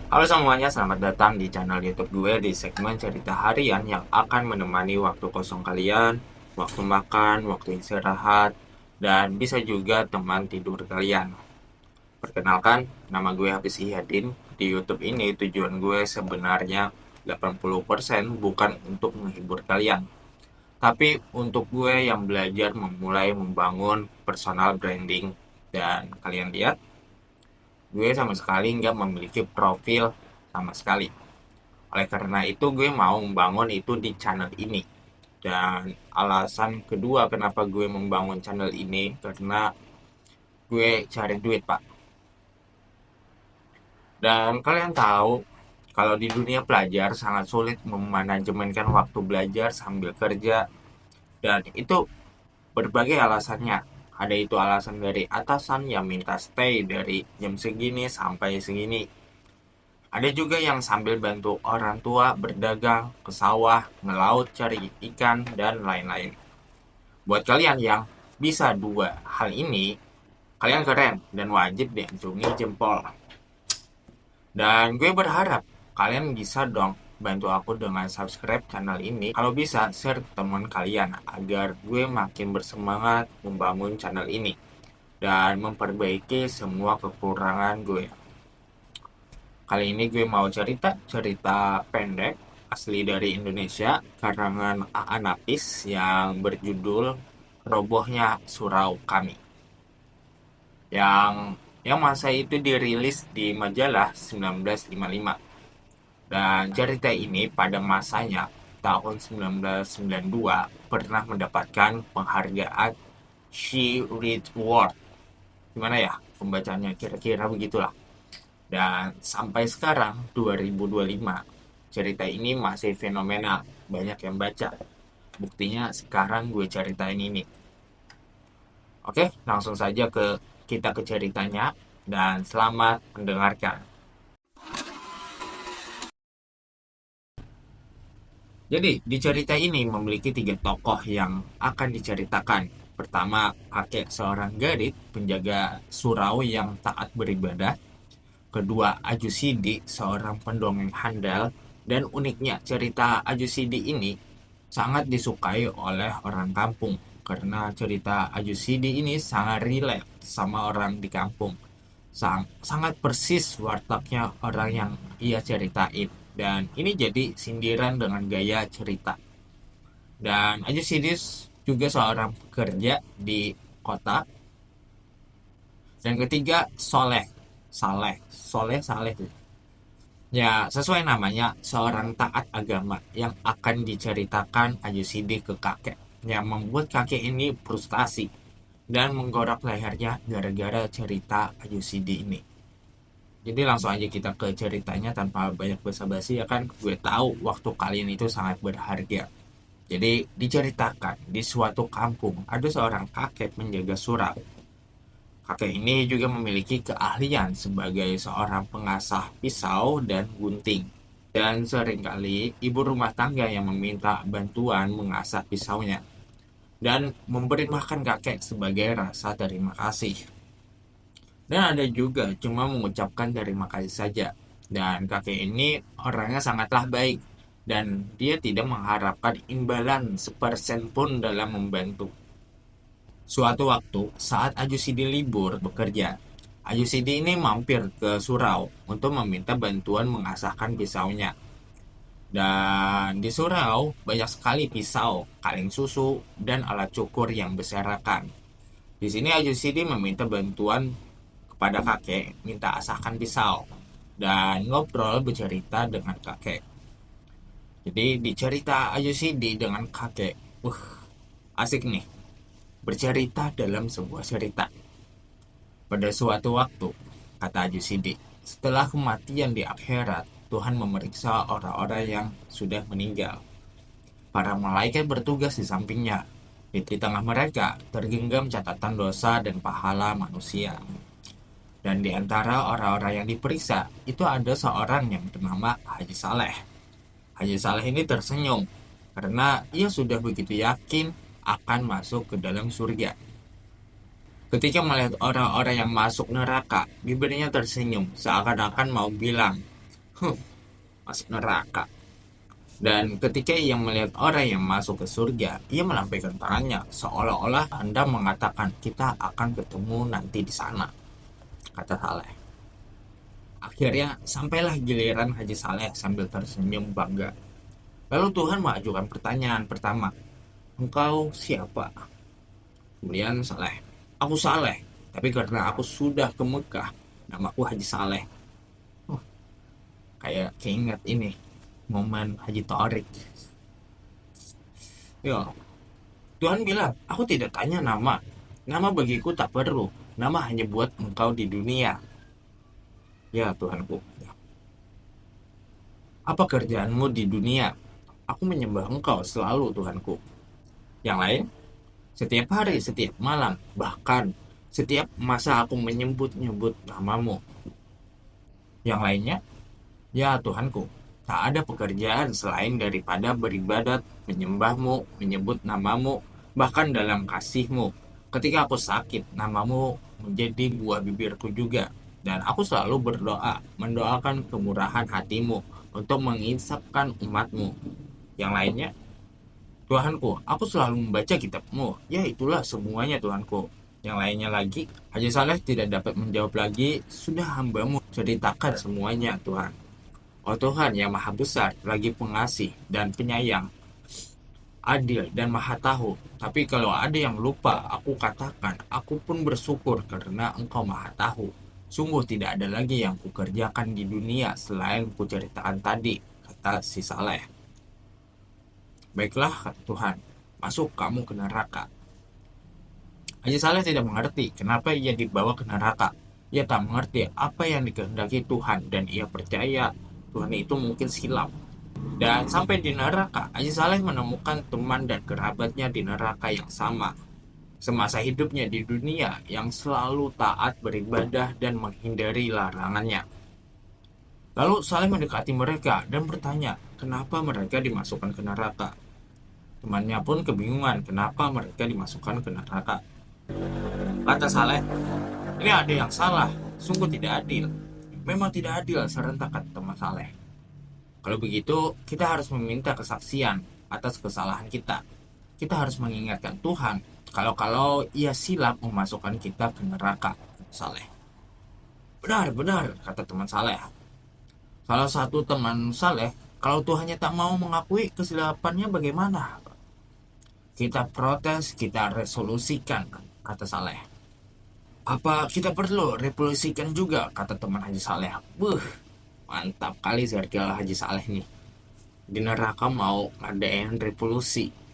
Halo semuanya, selamat datang di channel YouTube gue di segmen cerita harian yang akan menemani waktu kosong kalian, waktu makan, waktu istirahat, dan bisa juga teman tidur kalian. Perkenalkan, nama gue Hafiz Ihadin. Di YouTube ini tujuan gue sebenarnya 80% bukan untuk menghibur kalian, tapi untuk gue yang belajar memulai membangun personal branding. Dan kalian lihat, gue sama sekali nggak memiliki profil sama sekali. Oleh karena itu gue mau membangun itu di channel ini. Dan alasan kedua kenapa gue membangun channel ini karena gue cari duit, Pak. Dan kalian tahu kalau di dunia pelajar sangat sulit memanajemenkan waktu belajar sambil kerja, dan itu berbagai alasannya. Ada itu alasan dari atasan yang minta stay dari jam segini sampai segini. Ada juga yang sambil bantu orang tua berdagang ke sawah, ngelaut, cari ikan, dan lain-lain. Buat kalian yang bisa dua hal ini, kalian keren dan wajib diacungi jempol. Dan gue berharap kalian bisa dong bantu aku dengan subscribe channel ini. Kalau bisa, share ke teman kalian agar gue makin bersemangat membangun channel ini dan memperbaiki semua kekurangan gue. Kali ini gue mau cerita pendek asli dari Indonesia karangan A.A. Napis yang berjudul Robohnya Surau Kami. Yang masa itu dirilis di majalah 1955. Dan cerita ini pada masanya tahun 1992 pernah mendapatkan penghargaan She Read Award. Gimana ya pembacanya, kira-kira begitulah. Dan sampai sekarang 2025 cerita ini masih fenomenal, banyak yang baca. Buktinya sekarang gue ceritain ini. Oke, langsung saja kita ke ceritanya dan selamat mendengarkan. Jadi, di cerita ini memiliki tiga tokoh yang akan diceritakan. Pertama, kakek seorang gadis penjaga surau yang taat beribadah. Kedua, Aju Sidi, seorang pendongeng handal. Dan uniknya, cerita Aju Sidi ini sangat disukai oleh orang kampung. Karena cerita Aju Sidi ini sangat relate sama orang di kampung. Sangat persis wartaknya orang yang ia ceritain. Dan ini jadi sindiran dengan gaya cerita. Dan Aju Sidi juga seorang pekerja di kota. Dan ketiga, Soleh. Saleh. Ya, sesuai namanya, seorang taat agama yang akan diceritakan Aju Sidi ke kakek. Yang membuat kakek ini frustasi dan menggorok lehernya gara-gara cerita Aju Sidi ini. Jadi langsung aja kita ke ceritanya tanpa banyak basa-basi, ya kan? Gue tahu waktu kalian itu sangat berharga. Jadi diceritakan di suatu kampung ada seorang kakek menjaga surau. Kakek ini juga memiliki keahlian sebagai seorang pengasah pisau dan gunting. Dan seringkali ibu rumah tangga yang meminta bantuan mengasah pisaunya dan memberi makan kakek sebagai rasa terima kasih. Dan ada juga cuma mengucapkan terima kasih saja. Dan kakek ini orangnya sangatlah baik dan dia tidak mengharapkan imbalan sepersen pun dalam membantu. Suatu waktu, saat Ajusidi libur bekerja, Ajusidi ini mampir ke surau untuk meminta bantuan mengasahkan pisaunya. Dan di surau banyak sekali pisau, kaleng susu, dan alat cukur yang berserakan. Di sini Ajusidi meminta bantuan kepada kakek, minta asahkan pisau, dan ngobrol bercerita dengan kakek. Jadi dicerita Ajusidi dengan kakek, asik nih, bercerita dalam sebuah cerita. Pada suatu waktu, kata Haji Sidik, setelah kematian di akhirat, Tuhan memeriksa orang-orang yang sudah meninggal. Para malaikat bertugas di sampingnya. Di tengah mereka tergenggam catatan dosa dan pahala manusia. Dan di antara orang-orang yang diperiksa, itu ada seorang yang bernama Haji Saleh. Haji Saleh ini tersenyum karena ia sudah begitu yakin akan masuk ke dalam surga. Ketika melihat orang-orang yang masuk neraka, bibirnya tersenyum seakan-akan mau bilang, Huh, masuk neraka. Dan ketika ia melihat orang yang masuk ke surga, ia melambaikan tangannya, seolah-olah Anda mengatakan, kita akan ketemu nanti di sana, kata Saleh. Akhirnya, sampailah giliran Haji Saleh sambil tersenyum bangga. Lalu Tuhan mengajukan pertanyaan pertama, engkau siapa? Kemudian Saleh, aku Saleh, tapi karena aku sudah ke Mekah, namaku Haji Saleh. Oh, kayak keinget ini, momen Haji Torik. Ya, Tuhan bilang, aku tidak tanya nama. Nama bagiku tak perlu. Nama hanya buat engkau di dunia. Ya Tuhanku, apa kerjaanmu di dunia? Aku menyembah engkau selalu Tuhanku. Yang lain, setiap hari, setiap malam, bahkan setiap masa aku menyebut-nyebut namamu. Yang lainnya, ya Tuhanku, tak ada pekerjaan selain daripada beribadat, menyembahmu, menyebut namamu, bahkan dalam kasihmu. Ketika aku sakit, namamu menjadi buah bibirku juga. Dan aku selalu berdoa, mendoakan kemurahan hatimu untuk menginsapkan umatmu. Yang lainnya, Tuhanku, aku selalu membaca kitabmu. Ya itulah semuanya Tuhanku. Yang lainnya lagi, Haji Saleh tidak dapat menjawab lagi. Sudah hambamu ceritakan semuanya Tuhan. Oh Tuhan yang maha besar, lagi pengasih dan penyayang, adil dan maha tahu. Tapi kalau ada yang lupa, aku katakan, aku pun bersyukur karena engkau maha tahu. Sungguh tidak ada lagi yang kukerjakan di dunia selain kuceritakan tadi, kata si Saleh. Baiklah, kata Tuhan, masuk kamu ke neraka. Haji Saleh tidak mengerti kenapa ia dibawa ke neraka. Ia tak mengerti apa yang dikehendaki Tuhan dan ia percaya Tuhan itu mungkin silap. Dan sampai di neraka, Haji Saleh menemukan teman dan kerabatnya di neraka yang sama. Semasa hidupnya di dunia yang selalu taat beribadah dan menghindari larangannya. Lalu Saleh mendekati mereka dan bertanya, kenapa mereka dimasukkan ke neraka. Temannya pun kebingungan kenapa mereka dimasukkan ke neraka. Kata Saleh, ini ada yang salah, sungguh tidak adil. Memang tidak adil, serentak kata teman Saleh. Kalau begitu, kita harus meminta kesaksian atas kesalahan kita. Kita harus mengingatkan Tuhan kalau ia silap memasukkan kita ke neraka, kata Saleh. Benar, benar, kata teman Saleh. Salah satu teman Saleh, kalau Tuhannya tak mau mengakui kesilapannya bagaimana? Kita protes, kita resolusikan, kata Saleh. Apa kita perlu revolusikan juga, kata teman Haji Saleh. Mantap kali circle Haji Saleh nih. Di neraka mau ngadain revolusi.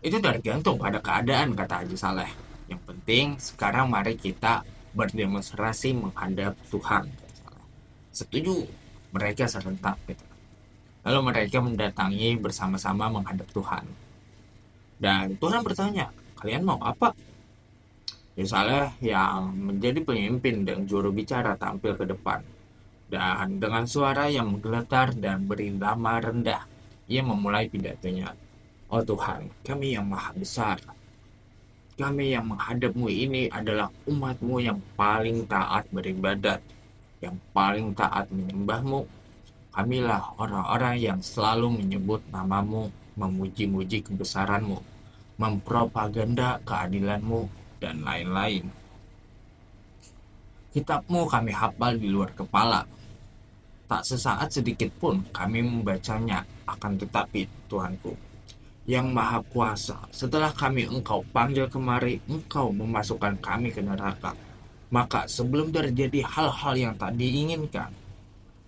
Itu tergantung pada keadaan, kata Haji Saleh. Yang penting sekarang mari kita berdemonstrasi menghadap Tuhan, kata Saleh. Setuju, mereka serentak gitu. Lalu mereka mendatangi bersama-sama menghadap Tuhan. Dan Tuhan bertanya, kalian mau apa? Haji Saleh yang menjadi pemimpin dan juru bicara tampil ke depan. Dan dengan suara yang menggeletar dan berirama rendah, ia memulai pidatonya. Oh Tuhan, kami yang maha besar. Kami yang menghadapmu ini adalah umatmu yang paling taat beribadat, yang paling taat menyembahmu. Kamilah orang-orang yang selalu menyebut namamu, memuji-muji kebesaranmu, mempropaganda keadilanmu, dan lain-lain. Kitabmu kami hafal di luar kepala. Tak sesaat sedikit pun kami membacanya, akan tetapi Tuhanku, yang maha kuasa, setelah kami engkau panggil kemari, engkau memasukkan kami ke neraka. Maka sebelum terjadi hal-hal yang tak diinginkan,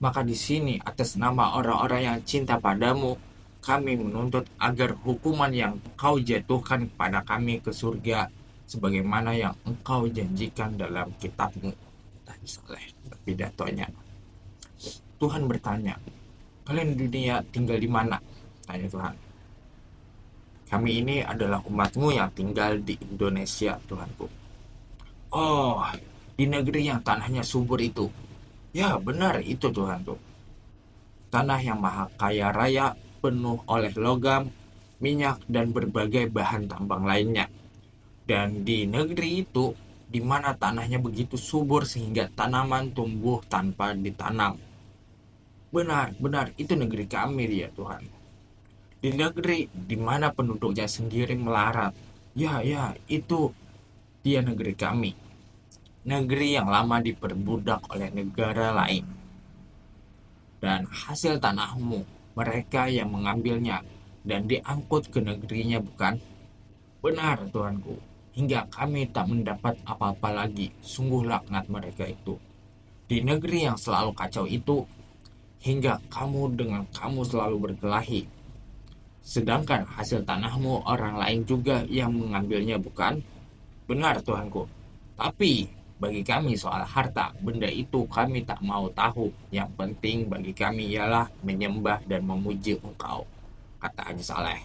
maka di sini atas nama orang-orang yang cinta padamu, kami menuntut agar hukuman yang kau jatuhkan kepada kami ke surga, sebagaimana yang engkau janjikan dalam kitabmu. Tadi Saleh pidatonya. Tuhan bertanya, kalian di dunia tinggal di mana? Tanya Tuhan. Kami ini adalah umatmu yang tinggal di Indonesia, Tuhanku. Oh, di negeri yang tanahnya subur itu. Ya, benar itu Tuhanku. Tanah yang maha kaya raya, penuh oleh logam, minyak, dan berbagai bahan tambang lainnya. Dan di negeri itu, di mana tanahnya begitu subur sehingga tanaman tumbuh tanpa ditanam. Benar-benar itu negeri kami ya Tuhan. Di negeri di mana penduduknya sendiri melarat. Ya, ya, itu dia negeri kami. Negeri yang lama diperbudak oleh negara lain. Dan hasil tanahmu, mereka yang mengambilnya dan diangkut ke negerinya, bukan? Benar, Tuanku. Hingga kami tak mendapat apa-apa lagi. Sungguh laknat mereka itu. Di negeri yang selalu kacau itu, hingga kamu dengan kamu selalu berkelahi. Sedangkan hasil tanahmu orang lain juga yang mengambilnya, bukan? Benar, Tuanku. Tapi bagi kami soal harta, benda itu kami tak mau tahu. Yang penting bagi kami ialah menyembah dan memuji Engkau, kata Haji Saleh.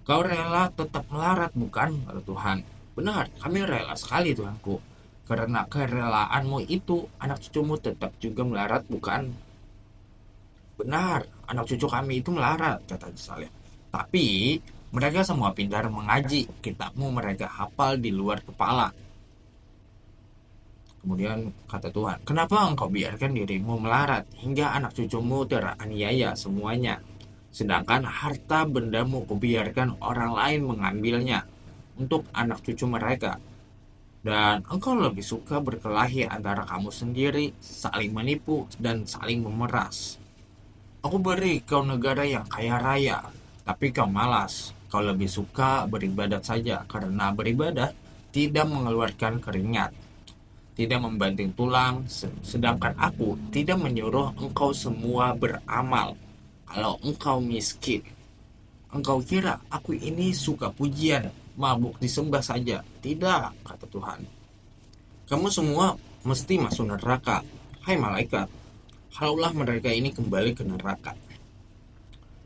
Kau rela tetap melarat, bukan? Kata Tuhan. Benar, kami rela sekali, Tuhanku. Karena kerelaanmu itu, anak cucumu tetap juga melarat, bukan? Benar, anak cucu kami itu melarat, kata Haji Saleh. Tapi mereka semua pintar mengaji, kitabmu mereka hafal di luar kepala. Kemudian kata Tuhan, kenapa engkau biarkan dirimu melarat hingga anak cucumu teraniaya semuanya? Sedangkan harta bendamu kubiarkan orang lain mengambilnya untuk anak cucu mereka. Dan engkau lebih suka berkelahi antara kamu sendiri, saling menipu dan saling memeras. Aku beri kau negara yang kaya raya, tapi kau malas. Kau lebih suka beribadat saja, karena beribadah tidak mengeluarkan keringat, tidak membanting tulang, sedangkan aku tidak menyuruh engkau semua beramal. Kalau engkau miskin, engkau kira aku ini suka pujian, mabuk disembah saja? Tidak, kata Tuhan. Kamu semua mesti masuk neraka. Hai malaikat, halaulah mereka ini kembali ke neraka.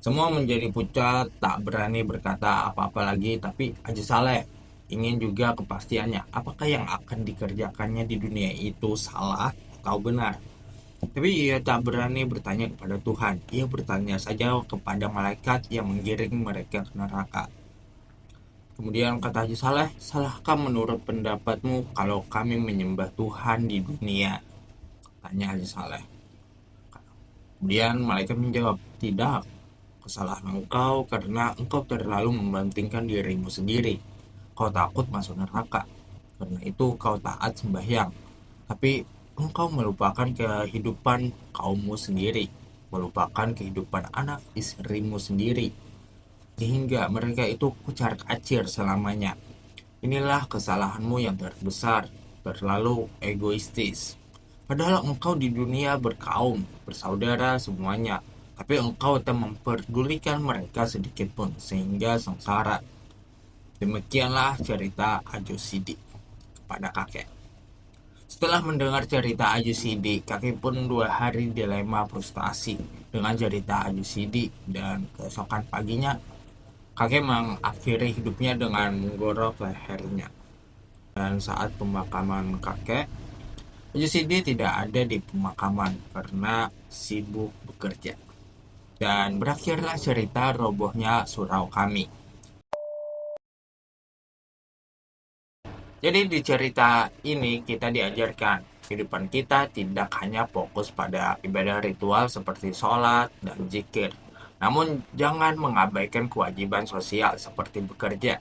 Semua menjadi pucat, tak berani berkata apa-apa lagi, tapi Haji Saleh ingin juga kepastiannya. Apakah yang akan dikerjakannya di dunia itu salah atau benar? Tapi ia tak berani bertanya kepada Tuhan. Ia bertanya saja kepada malaikat yang menggiring mereka ke neraka. Kemudian kata Haji Saleh, salahkah menurut pendapatmu kalau kami menyembah Tuhan di dunia? Tanya Haji Saleh. Kemudian malaikat menjawab, tidak. Kesalahan engkau karena engkau terlalu mementingkan dirimu sendiri. Kau takut masuk neraka. Karena itu kau taat sembahyang. Tapi engkau melupakan kehidupan kaummu sendiri. Melupakan kehidupan anak istrimu sendiri. Sehingga mereka itu kucar-kacir selamanya. Inilah kesalahanmu yang terbesar. Terlalu egoistis. Padahal engkau di dunia berkaum, bersaudara semuanya. Tapi engkau tak memperdulikan mereka sedikit pun, sehingga sengsara. Demikianlah cerita Aju Sidik kepada kakek. Setelah mendengar cerita Aju Sidik, kakek pun 2 hari dilema frustasi dengan cerita Aju Sidik, dan keesokan paginya kakek mengakhiri hidupnya dengan menggorok lehernya. Dan saat pemakaman kakek, Aju Sidik tidak ada di pemakaman karena sibuk bekerja. Dan berakhirlah cerita robohnya surau kami. Jadi di cerita ini kita diajarkan kehidupan kita tidak hanya fokus pada ibadah ritual seperti sholat dan zikir. Namun jangan mengabaikan kewajiban sosial seperti bekerja.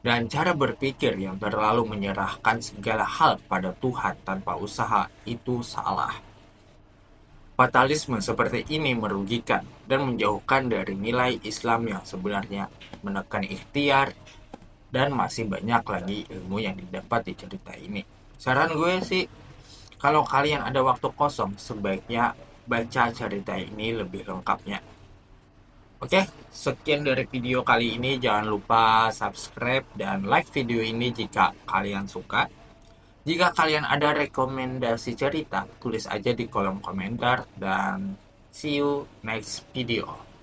Dan cara berpikir yang terlalu menyerahkan segala hal pada Tuhan tanpa usaha itu salah. Fatalisme seperti ini merugikan dan menjauhkan dari nilai Islam yang sebenarnya, menekan ikhtiar, dan masih banyak lagi ilmu yang didapat di cerita ini. Saran gue sih, kalau kalian ada waktu kosong, sebaiknya baca cerita ini lebih lengkapnya. Oke, sekian dari video kali ini. Jangan lupa subscribe dan like video ini jika kalian suka. Jika kalian ada rekomendasi cerita, tulis aja di kolom komentar, dan see you next video.